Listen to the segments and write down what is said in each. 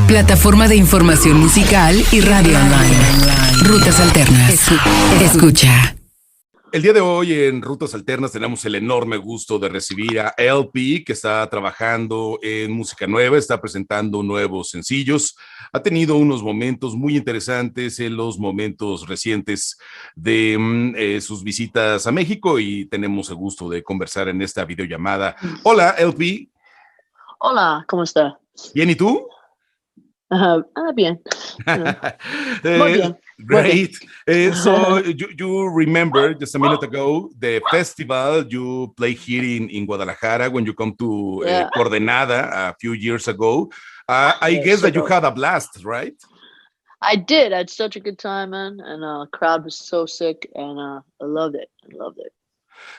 Plataforma de información musical y radio online. Rutas Alternas. Escucha. El día de hoy en Rutas Alternas tenemos el enorme gusto de recibir a LP, que está trabajando en música nueva, está presentando nuevos sencillos. Ha tenido unos momentos muy interesantes en los momentos recientes de sus visitas a México y tenemos el gusto de conversar en esta videollamada. Hola, LP. Hola, ¿cómo está? Bien, ¿y tú? Bien. Muy bien. Great. So you remember just a minute ago the festival you played here in Guadalajara when you come to Coordenada a few years ago. I guess that you had a blast, right? I did. I had such a good time, man. And the crowd was so sick, and I loved it.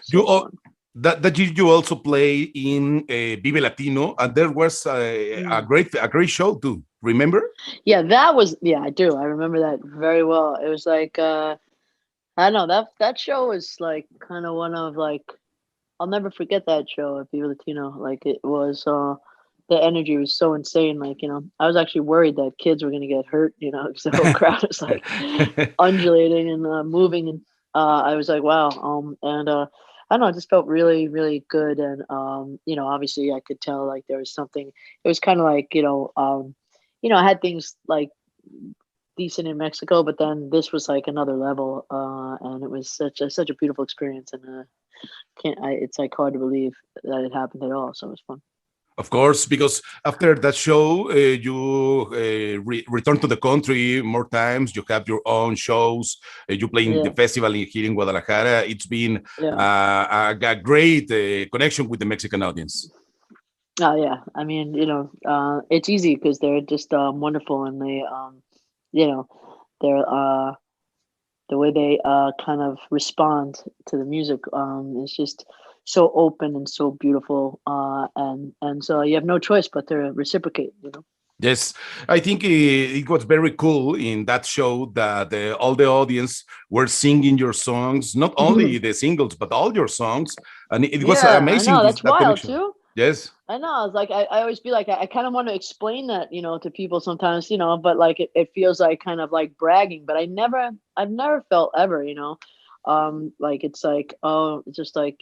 So that year you also play in Vive Latino, and there was a great show too. Remember? Yeah, I do. I remember that very well. It was like I don't know, that show was like kind of one of like, I'll never forget that show at Viva Latino. Like it was the energy was so insane. Like, I was actually worried that kids were gonna get hurt, because the whole crowd was like undulating and moving, and I was like, wow. And I don't know, it just felt really, really good. And obviously I could tell like there was something. It was kind of like, I had things like decent in Mexico, but then this was like another level, and it was such a beautiful experience. And it's like hard to believe that it happened at all. So it was fun. Of course, because after that show, you return to the country more times. You have your own shows. You play in the festival here in Guadalajara. It's been a great connection with the Mexican audience. Oh yeah, I mean, it's easy because they're just wonderful, and they, they're the way they kind of respond to the music is just so open and so beautiful, and so you have no choice but to reciprocate. Yes, I think it was very cool in that show that all the audience were singing your songs, not only the singles, but all your songs, and it was amazing. I know, that's wild connection. Too. Yes, I know. It's like I always be like I kind of want to explain that to people sometimes, but like it feels like kind of like bragging, but I've never felt ever, like it's like, oh, it's just like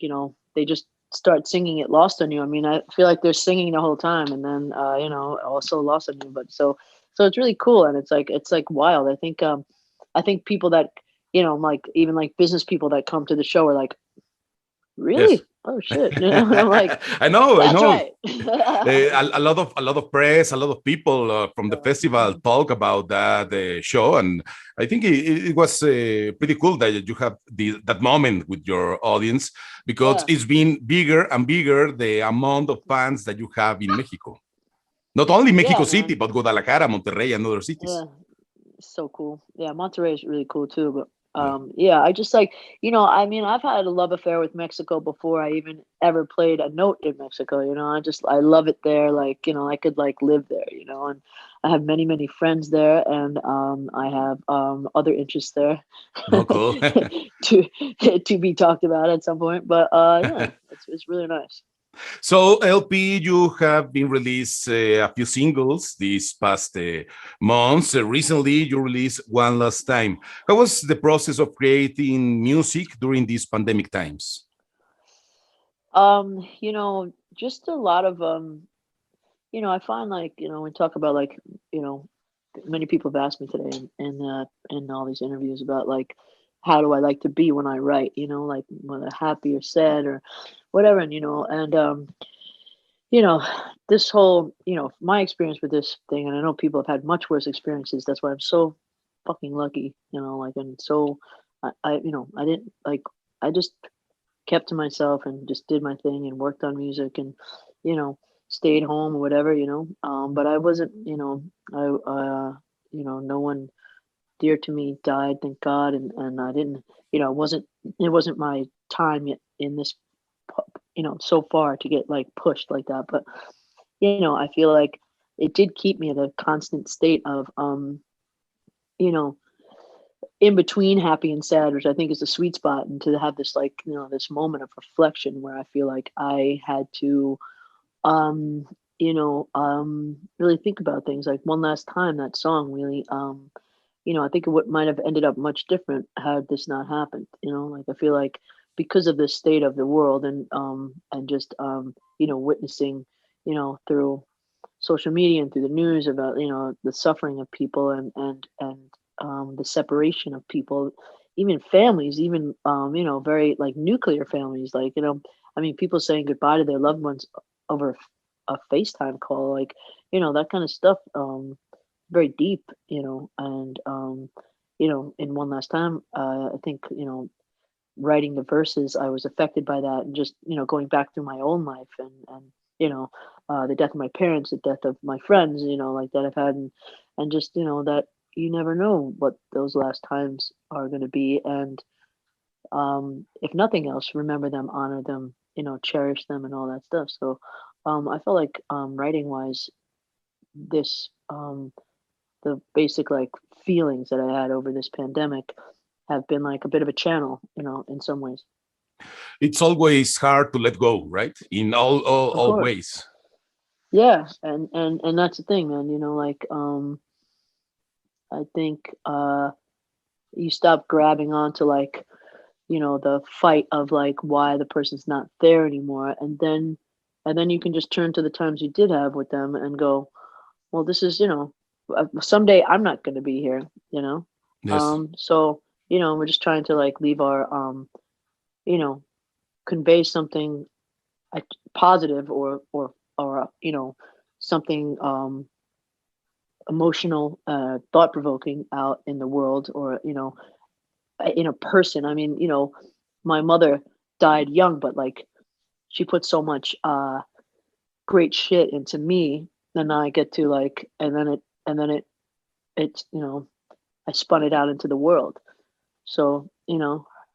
they just start singing it lost on you. I mean, I feel like they're singing the whole time, and then also lost on you. But so it's really cool, and it's like wild. I think people that like even like business people that come to the show are like, really? Yes. Oh shit! I'm like, I know. Right. A lot of press, a lot of people from the festival talk about that show, and I think it was pretty cool that you have that moment with your audience, because it's been bigger and bigger the amount of fans that you have in Mexico. Not only Mexico City, but Guadalajara, Monterrey, and other cities. Yeah, so cool. Yeah, Monterrey is really cool too, but. I just like, I mean, I've had a love affair with Mexico before I even ever played a note in Mexico, I love it there. Like, I could like live there, and I have many, many friends there, and I have other interests there. Oh, cool. to be talked about at some point, but it's really nice. So LP, you have been released a few singles these past months. Recently, you released One Last Time. How was the process of creating music during these pandemic times? Just a lot of I find like we talk about like many people have asked me today in all these interviews about like, how do I like to be when I write, like whether happy or sad or whatever. And this whole, my experience with this thing, and I know people have had much worse experiences. That's why I'm so fucking lucky, and so I didn't like, I just kept to myself and just did my thing and worked on music and, stayed home or whatever, but I wasn't, no one dear to me died, thank God, and I didn't, it wasn't my time yet in this, so far to get like pushed like that. But I feel like it did keep me in a constant state of in between happy and sad, which I think is a sweet spot, and to have this like this moment of reflection where I feel like I had to really think about things. Like One Last Time, that song really, I think it would might have ended up much different had this not happened. Like I feel like because of the state of the world and just witnessing, through social media and through the news about the suffering of people and the separation of people, even families, even very like nuclear families, like I mean, people saying goodbye to their loved ones over a FaceTime call, like that kind of stuff, very deep, and in One Last Time, I think writing the verses, I was affected by that, and just going back through my own life and the death of my parents, the death of my friends, like that I've had, and just that you never know what those last times are going to be, and if nothing else, remember them, honor them, cherish them, and all that stuff. So I felt like writing wise, this the basic like feelings that I had over this pandemic have been like a bit of a channel, in some ways. It's always hard to let go, right? In Of all course. ways. Yeah, and that's the thing, man. Like I think you stop grabbing onto like the fight of like why the person's not there anymore, and then you can just turn to the times you did have with them and go, well, this is someday I'm not going to be here, Yes. so we're just trying to like leave our you know convey something like positive or something emotional, thought provoking out in the world, or in a person. I mean, my mother died young, but like she put so much great shit into me, and I get to like, and then it's I spun it out into the world. So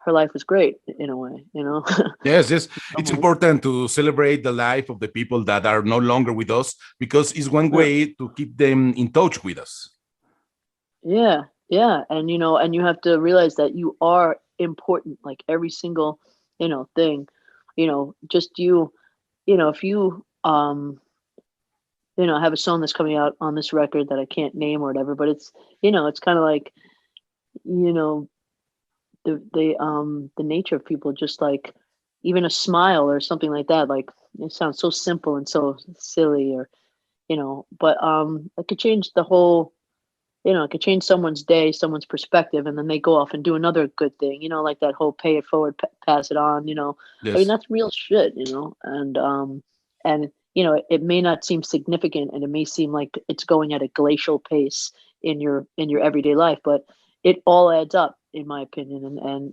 her life was great in a way, Yes, yes. in some It's ways. important to celebrate the life of the people that are no longer with us because it's one Yeah. way to keep them in touch with us. Yeah, yeah, and and you have to realize that you are important, like every single, thing, just if you have a song that's coming out on this record that I can't name or whatever, but it's kind of like, you know, the nature of people, just like even a smile or something like that, like it sounds so simple and so silly, or but it could change the whole, it could change someone's day, someone's perspective, and then they go off and do another good thing, like that whole pay it forward, pass it on, I mean, Yes. that's real shit, and it may not seem significant, and it may seem like it's going at a glacial pace in your everyday life, but it all adds up, in my opinion, and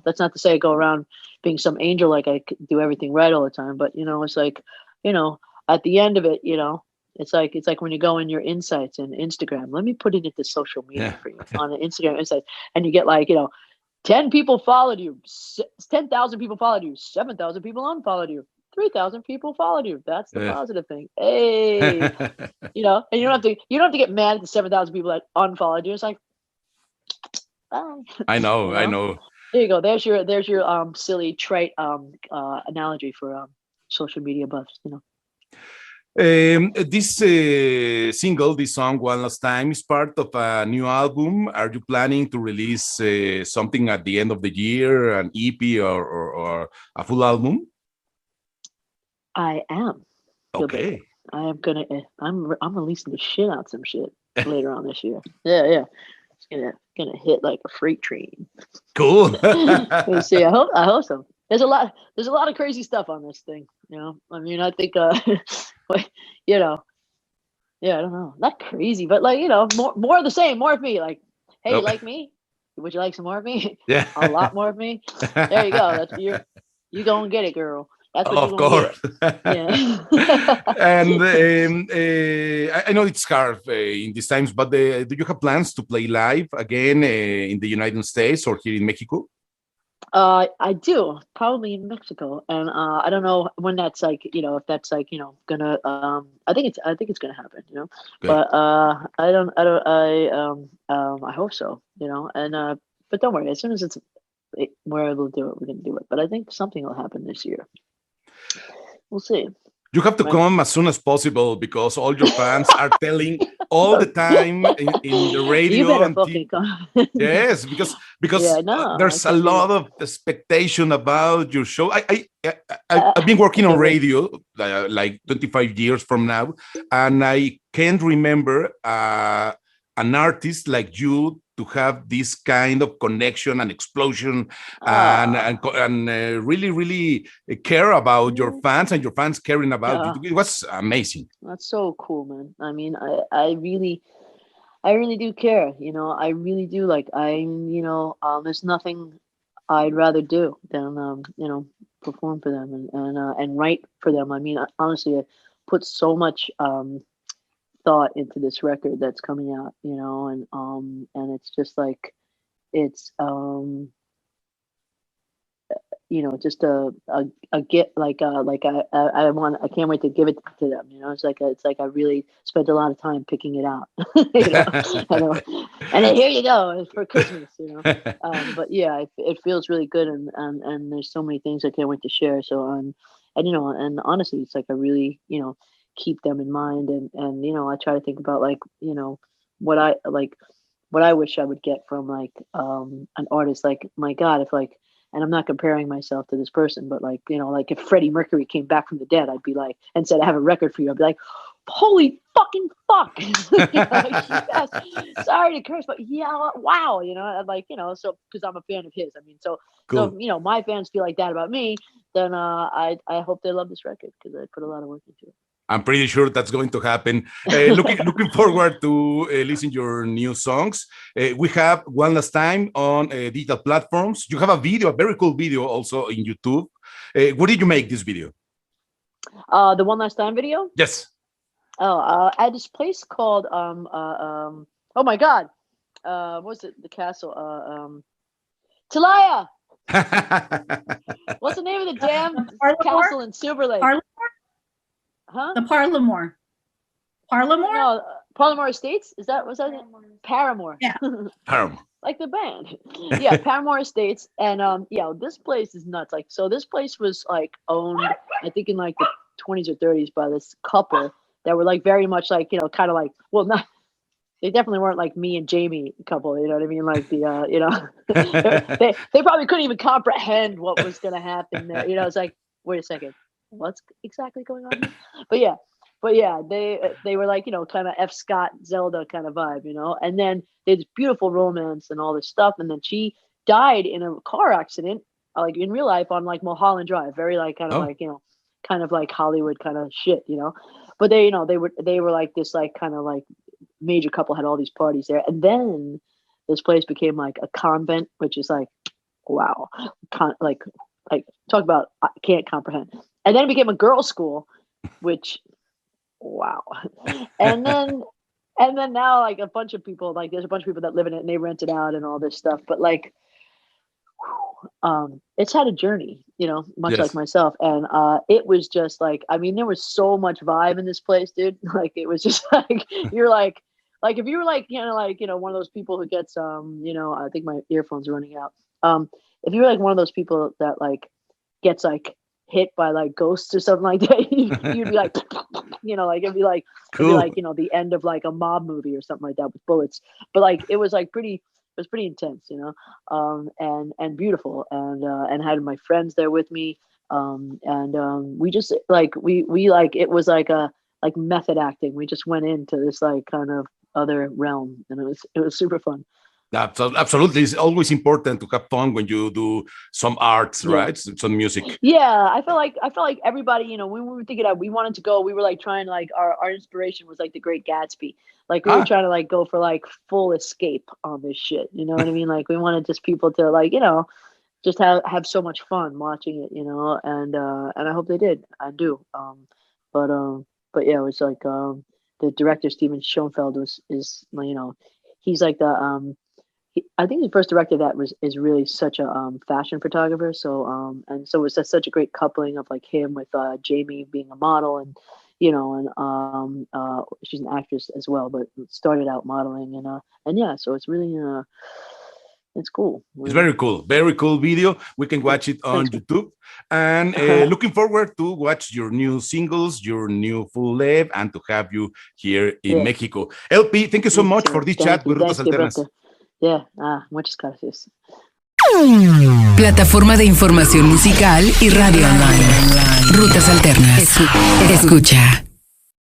that's not to say I go around being some angel, like I do everything right all the time, but it's like, you know at the end of it, it's like when you go in your insights in Instagram. Let me put it into social media Yeah. for you on an Instagram insights, and you get like 10 people followed you, 10,000 people followed you, 7,000 people unfollowed you, 3,000 people followed you. That's the Yeah. positive thing. Hey, and you don't have to get mad at the 7,000 people that unfollowed you. It's like, bye. I know. you I know. know. There you go. There's your silly trite analogy for social media buffs. This single, this song, One Last Time, is part of a new album. Are you planning to release something at the end of the year, an EP or a full album? I am. Gilbert. Okay. I am gonna. I'm releasing the shit out some shit later on this year. Yeah, yeah. It's gonna hit like a freight train. Cool. We'll see. I hope so. There's a lot of crazy stuff on this thing. I mean, I think but, you know, yeah, I don't know, not crazy, but like more of the same, more of me. Like, hey, you No. like me? Would you like some more of me? Yeah. A lot more of me. There you go. That's you gonna get it, girl. That's what you're Of gonna get. course. Yeah. And I know it's hard in these times, but do you have plans to play live again in the United States or here in Mexico? I do, probably in Mexico, and I don't know when that's like, if that's like, gonna. I think it's gonna happen, Okay. but I hope so, and but don't worry, as soon as we're able to do it, we're gonna do it. But I think something will happen this year. We'll see. You have to come as soon as possible because all your fans are telling all the time in the radio. You better fucking come. Yes, because Yeah, no, there's a lot of expectation about your show. I've been working on radio like 25 years from now, and I can't remember an artist like you to have this kind of connection and explosion and really care about your fans and your fans caring about you. It was amazing. That's so cool, man. I mean, I really do care, you know. I really do. Like, there's nothing I'd rather do than perform for them and write for them. I mean, honestly, I put so much thought into this record that's coming out, you know, and it's just like it's just a get like I can't wait to give it to them, you know. It's like I really spent a lot of time picking it out. And then here you go for Christmas, you know. But yeah, it feels really good, and there's so many things I can't wait to share. So and honestly, it's like I really keep them in mind, and I try to think about like what I wish I would get from like an artist. Like, my God, if like, and I'm not comparing myself to this person, but like, like if Freddie Mercury came back from the dead, I'd be like, and said, I have a record for you, I'd be like, holy fucking fuck. Yes, sorry to curse, but yeah, wow, I'd like, so because I'm a fan of his. I mean, so cool. So my fans feel like that about me, then I hope they love this record because I put a lot of work into it. I'm pretty sure that's going to happen. Looking forward to listen your new songs. We have One Last Time on digital platforms. You have a very cool video also in YouTube. Where did you make this video? The One Last Time video? Yes. At this place called oh my God, what's it? The castle? Talaya. What's the name of the damn castle in Silver Lake? Huh? The Parlamore. No, Parlamore Estates. Was that Paramore? Yeah. Paramore. Like the band. Yeah, Paramore Estates. And this place is nuts. Like, so this place was like owned, I think in like the 20s or 30s by this couple that were like very much like, kind of like, well, not, they definitely weren't like me and Jamie couple, you know what I mean? Like the, they probably couldn't even comprehend what was going to happen there. It's like, wait a second. What's exactly going on here? But yeah, they were like, kind of F. Scott Zelda kind of vibe, and then they had this beautiful romance and all this stuff, and then she died in a car accident, like in real life on like Mulholland Drive, very like kind of like kind of like Hollywood kind of shit, but they were like this like kind of like major couple, had all these parties there, and then this place became like a convent, which is like, wow, like talk about I can't comprehend. And then it became a girls' school, which, wow. And then now like a bunch of people, like there's a bunch of people that live in it and they rent it out and all this stuff. But like, it's had a journey, much like myself. And it was just like, I mean, there was so much vibe in this place, dude. Like, it was just like, you're like if you were like, one of those people who gets, I think my earphones are running out. If you were like one of those people that like gets like hit by like ghosts or something like that, you'd be like, like it'd be like, cool. It'd be like, the end of like a mob movie or something like that with bullets. But like, it was pretty intense, and beautiful, and had my friends there with me, we just like we like it was like a like method acting. We just went into this like kind of other realm, and it was super fun. Absolutely, it's always important to have fun when you do some arts, right? Some music. Yeah, I felt like everybody, when we were thinking we wanted to go, we were like trying to like our inspiration was like The Great Gatsby. Like we were trying to like go for like full escape on this shit. You know what I mean? Like we wanted just people to like, just have so much fun watching it, and I hope they did. I do. But yeah, it was like the director Steven Schoenfeld is he's like the I think the first director that is really such a fashion photographer. So and so it was just such a great coupling of like him with Jamie being a model, and she's an actress as well, but started out modeling, and yeah, so it's really it's cool. It's very cool video. We can watch it on YouTube. And looking forward to watch your new singles, your new full live, and to have you here in Mexico. LP, thank you so much for this chat with Rutas Alternas. Muchas gracias. Plataforma de información musical y radio online. Rutas Alternas. Escucha.